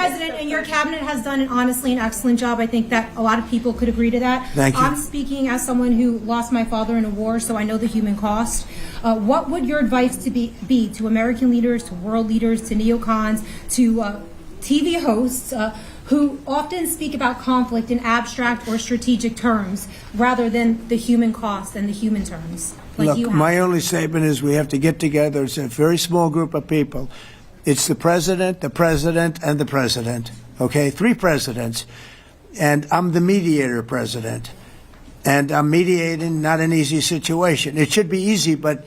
President, and your cabinet has done honestly an excellent job. I think that a lot of people could agree to that. Thank you. I'm speaking as someone who lost my father in a war, so I know the human cost. What would your advice be to American leaders, to world leaders, to neocons, to TV hosts who often speak about conflict in abstract or strategic terms rather than the human cost and the human terms? Like Look, my only statement is we have to get together. It's a very small group of people. It's the president, and the president. Okay, 3 presidents. And I'm the mediator president. And I'm mediating not an easy situation. It should be easy, but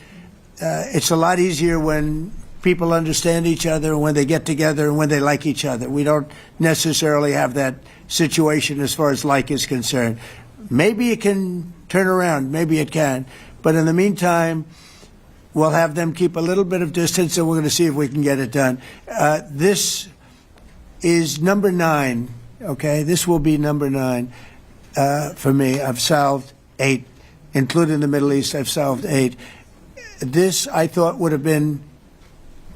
it's a lot easier when people understand each other, when they get together, and when they like each other. We don't necessarily have that situation as far as like is concerned. Maybe it can turn around. Maybe it can. But in the meantime, we'll have them keep a little bit of distance, and we're going to see if we can get it done. This is number 9, okay? This will be number 9 for me. I've solved 8, including the Middle East. I've solved 8. This, I thought, would have been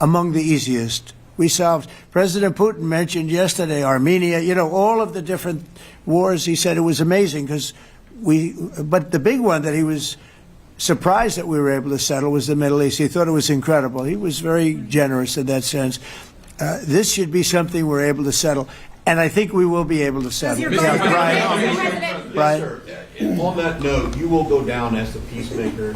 among the easiest. We solved, President Putin mentioned yesterday Armenia, you know, all of the different wars. He said it was amazing because but the big one that he was surprised that we were able to settle was the Middle East. He thought it was incredible. He was very generous in that sense. This should be something we're able to settle, and I think we will be able to settle. Yes, sir. On that note, you will go down as the peacemaker,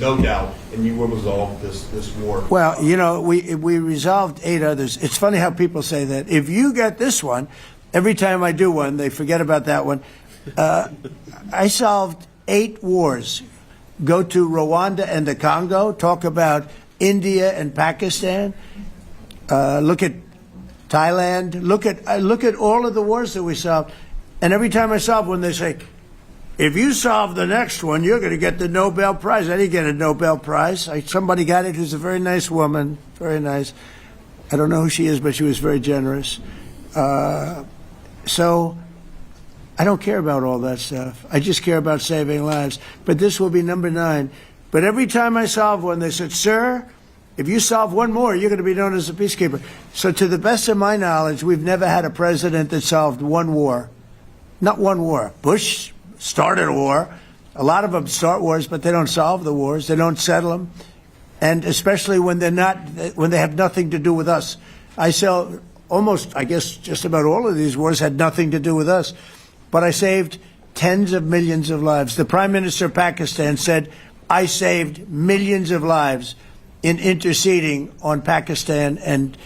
no doubt, and you will resolve this war. Well, you know, we resolved 8 others. It's funny how people say that. If you get this one, every time I do one, they forget about that one. I solved 8 wars. Go to Rwanda and the Congo, talk about India and Pakistan, look at Thailand, look at all of the wars that we solved. And every time I solve one, they say, if you solve the next one, you're going to get the Nobel Prize. I didn't get a Nobel Prize. Somebody got it who's a very nice woman, very nice. I don't know who she is, but she was very generous. So I don't care about all that stuff. I just care about saving lives. But this will be number 9. But every time I solve one, they said, sir, if you solve one more, you're going to be known as a peacekeeper. So to the best of my knowledge, we've never had a president that solved one war. Not one war. Bush started a war. A lot of them start wars, but they don't solve the wars. They don't settle them. And especially when they have nothing to do with us. I guess just about all of these wars had nothing to do with us. But I saved tens of millions of lives. The Prime Minister of Pakistan said, I saved millions of lives in interceding on Pakistan, and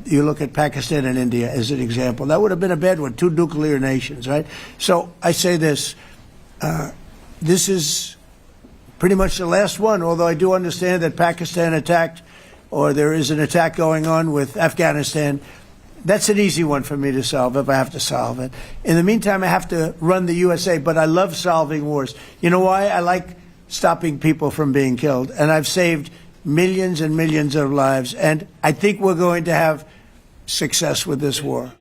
you look at Pakistan and India as an example. That would have been a bad one, 2 nuclear nations, right? So I say this, this is pretty much the last one, although I do understand that Pakistan attacked, or there is an attack going on with Afghanistan. That's an easy one for me to solve if I have to solve it. In the meantime, I have to run the USA, but I love solving wars. You know why? I like stopping people from being killed, and I've saved millions and millions of lives, and I think we're going to have success with this war.